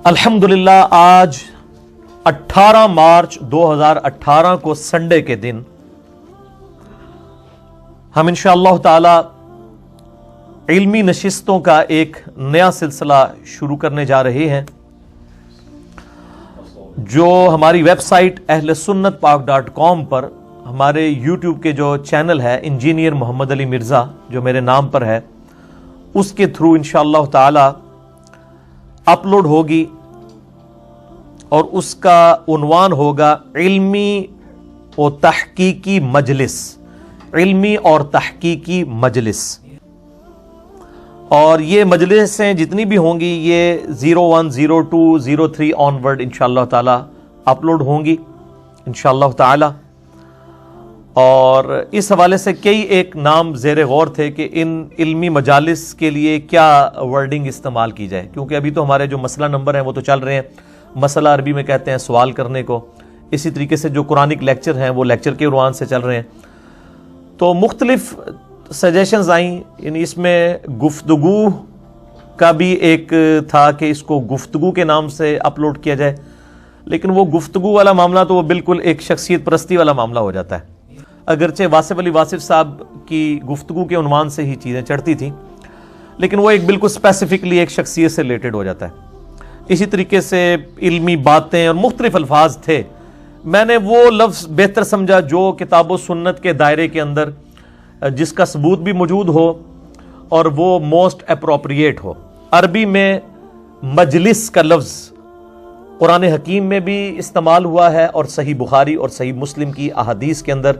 الحمدللہ آج 18 مارچ 2018 کو سنڈے کے دن ہم انشاءاللہ تعالی علمی نشستوں کا ایک نیا سلسلہ شروع کرنے جا رہے ہیں جو ہماری ویب سائٹ ahlsunnatpak.com پر ہمارے یوٹیوب کے جو چینل ہے انجینئر محمد علی مرزا جو میرے نام پر ہے اس کے تھرو انشاءاللہ تعالی اپلوڈ ہوگی اور اس کا عنوان ہوگا علمی و تحقیقی مجلس، علمی اور تحقیقی مجلس۔ اور یہ مجلسیں جتنی بھی ہوں گی یہ 01 02 03 آنورڈ انشاءاللہ تعالی اپلوڈ ہوں گی انشاءاللہ تعالی۔ اور اس حوالے سے کئی ایک نام زیر غور تھے کہ ان علمی مجالس کے لیے کیا ورڈنگ استعمال کی جائے، کیونکہ ابھی تو ہمارے جو مسئلہ نمبر ہیں وہ تو چل رہے ہیں، مسئلہ عربی میں کہتے ہیں سوال کرنے کو، اسی طریقے سے جو قرآنک لیکچر ہیں وہ لیکچر کے عنوان سے چل رہے ہیں۔ تو مختلف سجیشنز آئیں، یعنی اس میں گفتگو کا بھی ایک تھا کہ اس کو گفتگو کے نام سے اپلوڈ کیا جائے، لیکن وہ گفتگو والا معاملہ تو وہ بالکل ایک شخصیت پرستی والا معاملہ ہو جاتا ہے، اگرچہ واصف علی واصف صاحب کی گفتگو کے عنوان سے ہی چیزیں چڑھتی تھیں، لیکن وہ ایک بالکل اسپیسیفکلی ایک شخصیت سے ریلیٹڈ ہو جاتا ہے۔ اسی طریقے سے علمی باتیں اور مختلف الفاظ تھے، میں نے وہ لفظ بہتر سمجھا جو کتاب و سنت کے دائرے کے اندر جس کا ثبوت بھی موجود ہو اور وہ موسٹ اپروپریٹ ہو۔ عربی میں مجلس کا لفظ قرآن حکیم میں بھی استعمال ہوا ہے اور صحیح بخاری اور صحیح مسلم کی احادیث کے اندر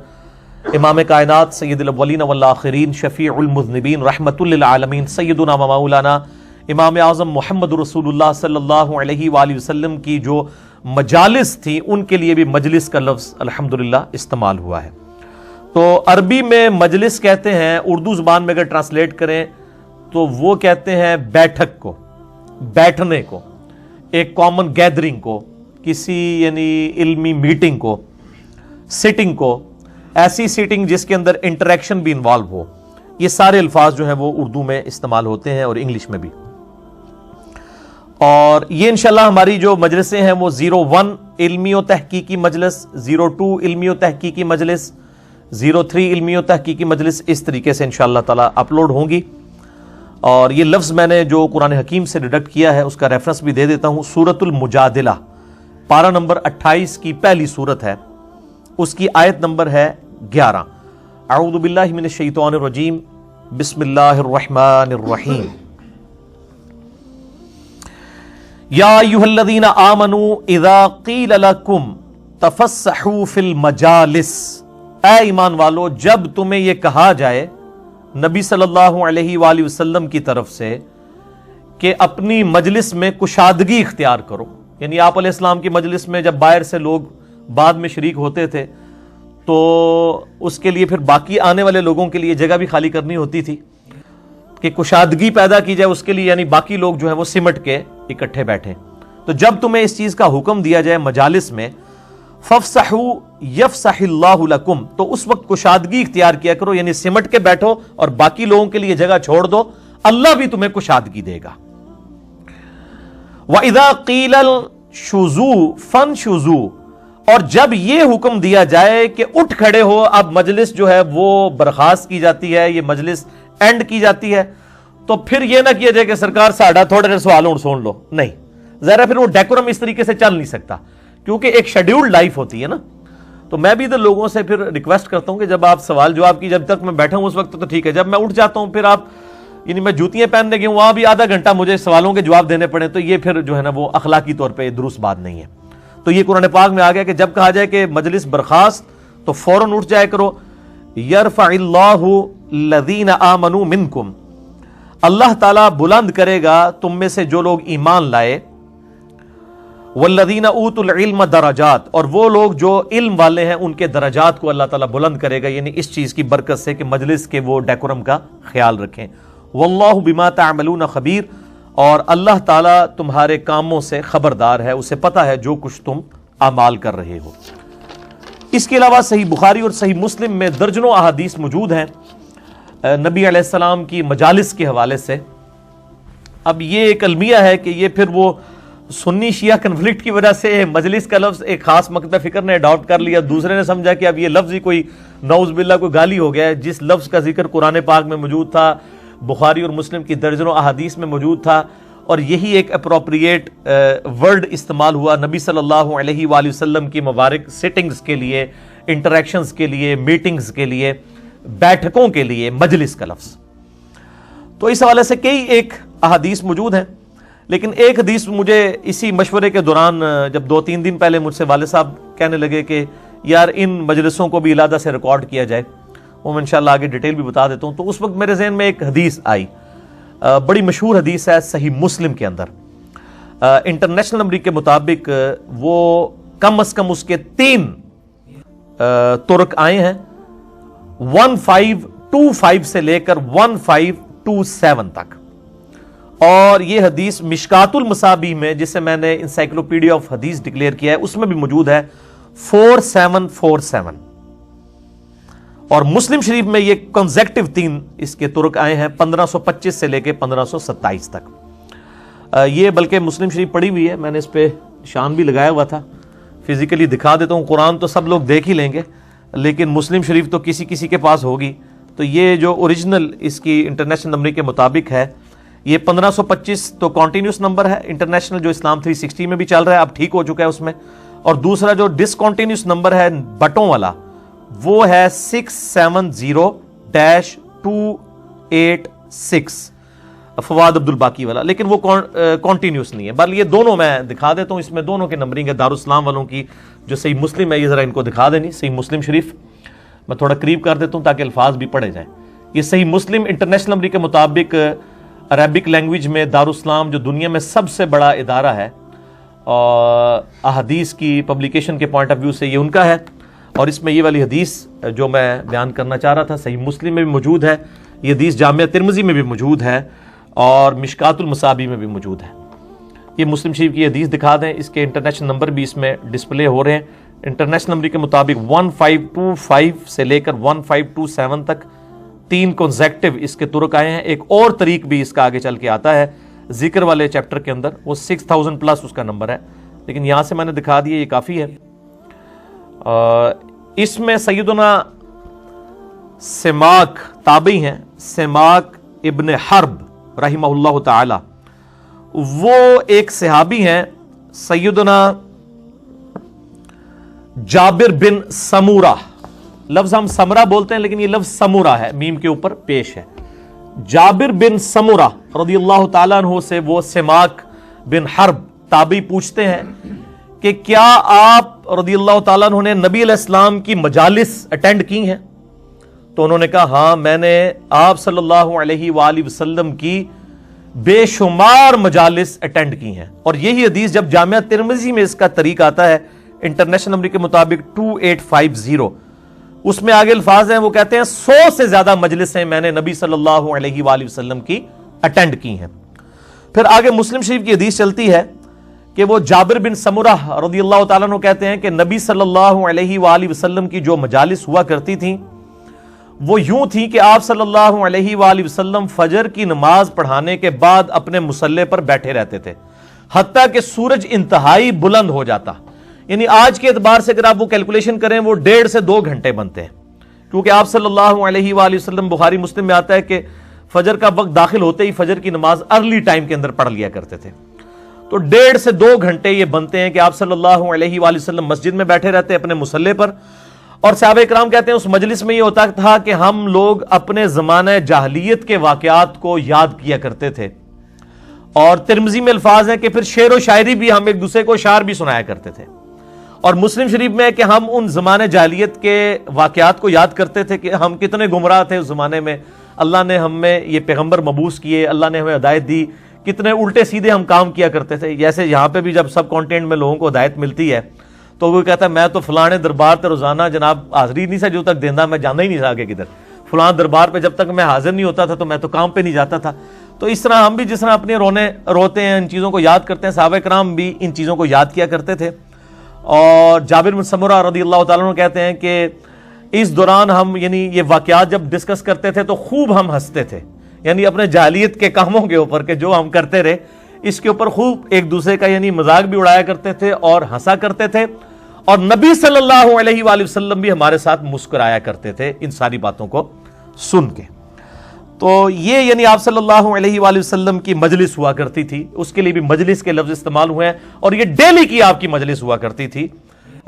امام کائنات سید الاولین والآخرین شفیع المذنبین رحمت للعالمین سیدنا و مولانا امام اعظم محمد رسول اللہ صلی اللہ علیہ وآلہ وسلم کی جو مجالس تھی ان کے لیے بھی مجلس کا لفظ الحمدللہ استعمال ہوا ہے۔ تو عربی میں مجلس کہتے ہیں، اردو زبان میں اگر ٹرانسلیٹ کریں تو وہ کہتے ہیں بیٹھک کو، بیٹھنے کو، ایک کامن گیدرنگ کو، کسی یعنی علمی میٹنگ کو، سٹنگ کو، ایسی سیٹنگ جس کے اندر انٹریکشن بھی انوالو ہو۔ یہ سارے الفاظ جو ہیں وہ اردو میں استعمال ہوتے ہیں اور انگلش میں بھی۔ اور یہ انشاءاللہ ہماری جو مجلسیں ہیں وہ 01 علمی و تحقیقی مجلس، 02 علمی و تحقیقی مجلس، 03 علمی و تحقیقی مجلس، اس طریقے سے انشاءاللہ تعالی اپلوڈ ہوں گی۔ اور یہ لفظ میں نے جو قرآن حکیم سے ڈیڈکٹ کیا ہے اس کا ریفرنس بھی دے دیتا ہوں، سورۃ المجادلہ پارہ نمبر 28 کی پہلی سورت ہے، اس کی آیت نمبر ہے 11۔ اعوذ باللہ من الشیطان الرجیم، بسم اللہ الرحمن الرحیم۔ یا ایھا الذین آمنوا اذا قیل لکم تفسحوا فی المجالس، اے ایمان والو جب تمہیں یہ کہا جائے نبی صلی اللہ علیہ وآلہ وسلم کی طرف سے کہ اپنی مجلس میں کشادگی اختیار کرو، یعنی آپ علیہ السلام کی مجلس میں جب باہر سے لوگ بعد میں شریک ہوتے تھے تو اس کے لیے پھر باقی آنے والے لوگوں کے لیے جگہ بھی خالی کرنی ہوتی تھی کہ کشادگی پیدا کی جائے اس کے لیے، یعنی باقی لوگ جو ہیں وہ سمٹ کے اکٹھے بیٹھیں۔ تو جب تمہیں اس چیز کا حکم دیا جائے مجالس میں، فَافْسَحُوا يَفْسَحِ اللَّهُ لَكُمْ، تو اس وقت کشادگی اختیار کیا کرو، یعنی سمٹ کے بیٹھو اور باقی لوگوں کے لیے جگہ چھوڑ دو، اللہ بھی تمہیں کشادگی دے گا۔ وَإِذَا قِيلَ الشُّذُوا فَانشُزُوا، اور جب یہ حکم دیا جائے کہ اٹھ کھڑے ہو، اب مجلس جو ہے وہ برخاست کی جاتی ہے، یہ مجلس اینڈ کی جاتی ہے، تو پھر یہ نہ کیا جائے کہ سرکار ساڑھا تھوڑے دیر سوال سن لو، نہیں، ذرا پھر وہ ڈیکورم اس طریقے سے چل نہیں سکتا، کیونکہ ایک شیڈیولڈ لائف ہوتی ہے نا۔ تو میں بھی ادھر لوگوں سے پھر ریکویسٹ کرتا ہوں کہ جب آپ سوال جواب کی، جب تک میں بیٹھا ہوں اس وقت تو ٹھیک ہے، جب میں اٹھ جاتا ہوں پھر آپ، یعنی میں جوتیاں پہننے گیا ہوں وہاں بھی آدھا گھنٹہ مجھے سوالوں کے جواب دینے پڑے، تو یہ پھر جو ہے نا وہ اخلاقی طور پہ درست بات نہیں ہے۔ تو یہ قرآن پاک میں آ گیا کہ جب کہا جائے کہ مجلس برخاست تو فوراً اٹھ جائے کرو۔ یرفع اللہ الذین آمنوا منکم، اللہ تعالیٰ بلند کرے گا تم میں سے جو لوگ ایمان لائے، والذین اوتوا العلم درجات، اور وہ لوگ جو علم والے ہیں ان کے درجات کو اللہ تعالیٰ بلند کرے گا، یعنی اس چیز کی برکت سے کہ مجلس کے وہ ڈیکورم کا خیال رکھیں۔ واللہ بما تعملون خبیر، اور اللہ تعالیٰ تمہارے کاموں سے خبردار ہے، اسے پتہ ہے جو کچھ تم اعمال کر رہے ہو۔ اس کے علاوہ صحیح بخاری اور صحیح مسلم میں درجنوں احادیث موجود ہیں نبی علیہ السلام کی مجالس کے حوالے سے۔ اب یہ ایک المیہ ہے کہ یہ پھر وہ سنی شیعہ کنفلکٹ کی وجہ سے مجلس کا لفظ ایک خاص مکتب فکر نے اڈاپٹ کر لیا، دوسرے نے سمجھا کہ اب یہ لفظ ہی کوئی نعوذ باللہ کوئی گالی ہو گیا ہے، جس لفظ کا ذکر قرآن پاک میں موجود تھا، بخاری اور مسلم کی درجنوں احادیث میں موجود تھا، اور یہی ایک اپروپریٹ ورڈ استعمال ہوا نبی صلی اللہ علیہ وآلہ وسلم کی مبارک سٹنگز کے لیے، انٹریکشنز کے لیے، میٹنگز کے لیے، بیٹھکوں کے لیے مجلس کا لفظ۔ تو اس حوالے سے کئی ایک احادیث موجود ہیں، لیکن ایک حدیث مجھے اسی مشورے کے دوران جب 2-3 دن پہلے مجھ سے والد صاحب کہنے لگے کہ یار ان مجلسوں کو بھی علیحدہ سے ریکارڈ کیا جائے، وہ میں انشاءاللہ آگے ڈیٹیل بھی بتا دیتا ہوں، تو اس وقت میرے ذہن میں ایک حدیث آئی، بڑی مشہور حدیث ہے صحیح مسلم کے اندر، انٹرنیشنل نمبر کے مطابق وہ کم از کم اس کے 3 طرق آئے ہیں، 1525 سے لے کر 1527 تک، اور یہ حدیث مشکات المصابیح میں، جسے میں نے انسائکلوپیڈیا آف حدیث ڈکلیئر کیا ہے، اس میں بھی موجود ہے 4747، اور مسلم شریف میں یہ کنزیکٹیو 3 اس کے طرق آئے ہیں 1525 سے لے کے 1527 تک۔ یہ بلکہ مسلم شریف پڑھی ہوئی ہے، میں نے اس پہ نشان بھی لگایا ہوا تھا، فزیکلی دکھا دیتا ہوں، قرآن تو سب لوگ دیکھ ہی لیں گے لیکن مسلم شریف تو کسی کسی کے پاس ہوگی، تو یہ جو اوریجنل اس کی انٹرنیشنل نمبر کے مطابق ہے، یہ 1525 تو کنٹینیوس نمبر ہے، انٹرنیشنل جو اسلام 360 میں بھی چل رہا ہے، اب ٹھیک ہو چکا ہے اس میں، اور دوسرا جو ڈسکنٹینیوس نمبر ہے بٹوں والا وہ ہے 670-286 فواد عبد الباقی والا، لیکن وہ کنٹینیوس نہیں ہے، بل یہ دونوں میں دکھا دیتا ہوں، اس میں دونوں کی نمبرنگ ہے، دارالاسلام والوں کی جو صحیح مسلم ہے، یہ ذرا ان کو دکھا دینی، صحیح مسلم شریف میں تھوڑا قریب کر دیتا ہوں تاکہ الفاظ بھی پڑھے جائیں۔ یہ صحیح مسلم انٹرنیشنل نمبر کے مطابق عربک لینگویج میں دارالاسلام جو دنیا میں سب سے بڑا ادارہ ہے اور احادیث کی پبلیکیشن کے پوائنٹ آف ویو سے یہ ان کا ہے، اور اس میں یہ والی حدیث جو میں بیان کرنا چاہ رہا تھا صحیح مسلم میں بھی موجود ہے، یہ حدیث جامعہ ترمذی میں بھی موجود ہے اور مشکات المصابیح میں بھی موجود ہے۔ یہ مسلم شریف کی حدیث دکھا دیں، اس کے انٹرنیشنل نمبر بھی اس میں ڈسپلے ہو رہے ہیں، انٹرنیشنل نمبر کے مطابق 1525 سے لے کر 1527 تک 3 کنزیکٹیو اس کے طرق آئے ہیں، ایک اور طریق بھی اس کا آگے چل کے آتا ہے ذکر والے چیپٹر کے اندر، وہ 6000 پلس اس کا نمبر ہے، لیکن یہاں سے میں نے دکھا دیا، یہ کافی ہے۔ اس میں سیدنا سماک تابعی ہیں، سماک ابن حرب رحمہ اللہ تعالی، وہ ایک صحابی ہیں سیدنا جابر بن سمورہ، لفظ ہم سمرہ بولتے ہیں لیکن یہ لفظ سمورہ ہے، میم کے اوپر پیش ہے، جابر بن سمورہ رضی اللہ تعالیٰ عنہ سے وہ سماک بن حرب تابعی پوچھتے ہیں کہ کیا آپ رضی اللہ تعالیٰ عنہ نے نبی علیہ السلام کی مجالس اٹینڈ کی ہیں؟ تو انہوں نے کہا ہاں، میں نے آپ صلی اللہ علیہ وآلہ وسلم کی بے شمار مجالس اٹینڈ کی ہیں، اور یہی حدیث جب جامعہ ترمذی میں اس کا طریق آتا ہے انٹرنیشنل نمبر کے مطابق 2850، اس میں آگے الفاظ ہیں، وہ کہتے ہیں 100 سے زیادہ مجلسیں میں نے نبی صلی اللہ علیہ وآلہ وسلم کی اٹینڈ کی ہیں۔ پھر آگے مسلم شریف کی حدیث چلتی ہے کہ وہ جابر بن سمرہ رضی اللہ تعالیٰ عنہ کہتے ہیں کہ نبی صلی اللہ علیہ وآلہ وسلم کی جو مجالس ہوا کرتی تھیں وہ یوں تھی کہ آپ صلی اللہ علیہ وآلہ وسلم فجر کی نماز پڑھانے کے بعد اپنے مصلے پر بیٹھے رہتے تھے حتیٰ کہ سورج انتہائی بلند ہو جاتا، یعنی آج کے اعتبار سے اگر آپ وہ کیلکولیشن کریں وہ 1.5 سے 2 گھنٹے بنتے ہیں، کیونکہ آپ صلی اللہ علیہ وآلہ وسلم بخاری مسلم میں آتا ہے کہ فجر کا وقت داخل ہوتے ہی فجر کی نماز ارلی ٹائم کے اندر پڑھ لیا کرتے تھے، تو 1.5 سے 2 گھنٹے یہ بنتے ہیں کہ آپ صلی اللہ علیہ وآلہ وسلم مسجد میں بیٹھے رہتے اپنے مصلے پر، اور صحابہ کرام کہتے ہیں اس مجلس میں یہ ہوتا تھا کہ ہم لوگ اپنے زمانہ جاہلیت کے واقعات کو یاد کیا کرتے تھے، اور ترمذی میں الفاظ ہیں کہ پھر شعر و شاعری بھی ہم ایک دوسرے کو اشعار بھی سنایا کرتے تھے، اور مسلم شریف میں کہ ہم ان زمانہ جاہلیت کے واقعات کو یاد کرتے تھے کہ ہم کتنے گمراہ تھے اس زمانے میں، اللہ نے ہم میں یہ پیغمبر مبعوث کیے، اللہ نے ہمیں ہدایت دی، کتنے الٹے سیدھے ہم کام کیا کرتے تھے۔ جیسے یہاں پہ بھی جب سب کانٹینٹ میں لوگوں کو ہدایت ملتی ہے تو وہ کہتا ہے میں تو فلانے دربار تے روزانہ جناب حاضری نہیں سا جو تک دینا، میں جانا ہی نہیں تھا آگے کدھر، فلاں دربار پہ جب تک میں حاضر نہیں ہوتا تھا تو میں تو کام پہ نہیں جاتا تھا۔ تو اس طرح ہم بھی جس طرح اپنے روتے ہیں، ان چیزوں کو یاد کرتے ہیں، صحابہ کرام بھی ان چیزوں کو یاد کیا کرتے تھے۔ اور جابر بن سمرہ رضی اللہ تعالیٰ عنہ کہتے ہیں کہ اس دوران ہم یعنی یہ واقعات جب ڈسکس کرتے تھے تو خوب ہم ہنستے تھے، یعنی اپنے جاہلیت کے کاموں کے اوپر کہ جو ہم کرتے رہے اس کے اوپر خوب ایک دوسرے کا یعنی مذاق بھی اڑایا کرتے تھے اور ہنسا کرتے تھے، اور نبی صلی اللہ علیہ وآلہ وسلم بھی ہمارے ساتھ مسکرایا کرتے تھے ان ساری باتوں کو سن کے۔ تو یہ یعنی آپ صلی اللہ علیہ وآلہ وسلم کی مجلس ہوا کرتی تھی، اس کے لیے بھی مجلس کے لفظ استعمال ہوئے ہیں، اور یہ ڈیلی کی آپ کی مجلس ہوا کرتی تھی،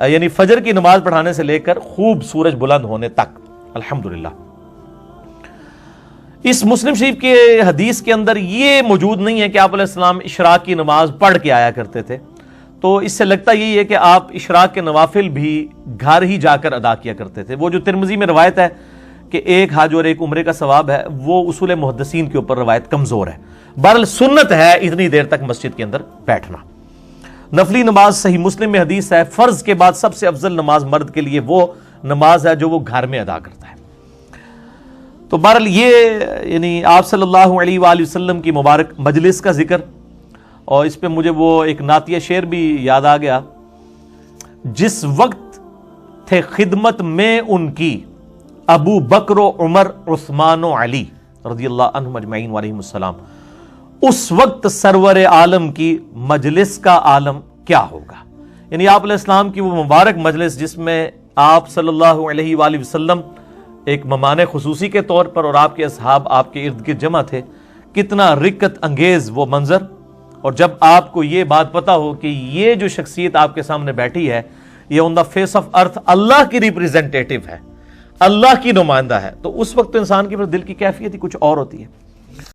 یعنی فجر کی نماز پڑھانے سے لے کر خوب سورج بلند ہونے تک، الحمدللہ۔ اس مسلم شریف کے حدیث کے اندر یہ موجود نہیں ہے کہ آپ علیہ السلام اشراق کی نماز پڑھ کے آیا کرتے تھے، تو اس سے لگتا یہی ہے کہ آپ اشراق کے نوافل بھی گھر ہی جا کر ادا کیا کرتے تھے۔ وہ جو ترمذی میں روایت ہے کہ ایک حج اور ایک عمرے کا ثواب ہے، وہ اصول محدثین کے اوپر روایت کمزور ہے۔ بہرحال سنت ہے اتنی دیر تک مسجد کے اندر بیٹھنا۔ نفلی نماز صحیح مسلم میں حدیث ہے، فرض کے بعد سب سے افضل نماز مرد کے لیے وہ نماز ہے جو وہ گھر میں ادا کرتا ہے۔ تو بہرحال یہ یعنی آپ صلی اللہ علیہ وآلہ وسلم کی مبارک مجلس کا ذکر، اور اس پہ مجھے وہ ایک نعتیہ شعر بھی یاد آ گیا، جس وقت تھے خدمت میں ان کی ابو بکر و عمر عثمان و علی رضی اللہ عنہم اجمعین وعلیہم السلام، اس وقت سرور عالم کی مجلس کا عالم کیا ہوگا۔ یعنی آپ علیہ السلام کی وہ مبارک مجلس جس میں آپ صلی اللہ علیہ وآلہ وسلم ایک مہمان خصوصی کے طور پر اور آپ کے اصحاب آپ کے ارد گرد جمع تھے، کتنا رکت انگیز وہ منظر، اور جب آپ کو یہ بات پتا ہو کہ یہ جو شخصیت آپ کے سامنے بیٹھی ہے یہ آن دا فیس آف ارتھ اللہ کی ریپریزنٹیٹو ہے، اللہ کی نمائندہ ہے، تو اس وقت تو انسان کی دل کی کیفیت ہی کچھ اور ہوتی ہے۔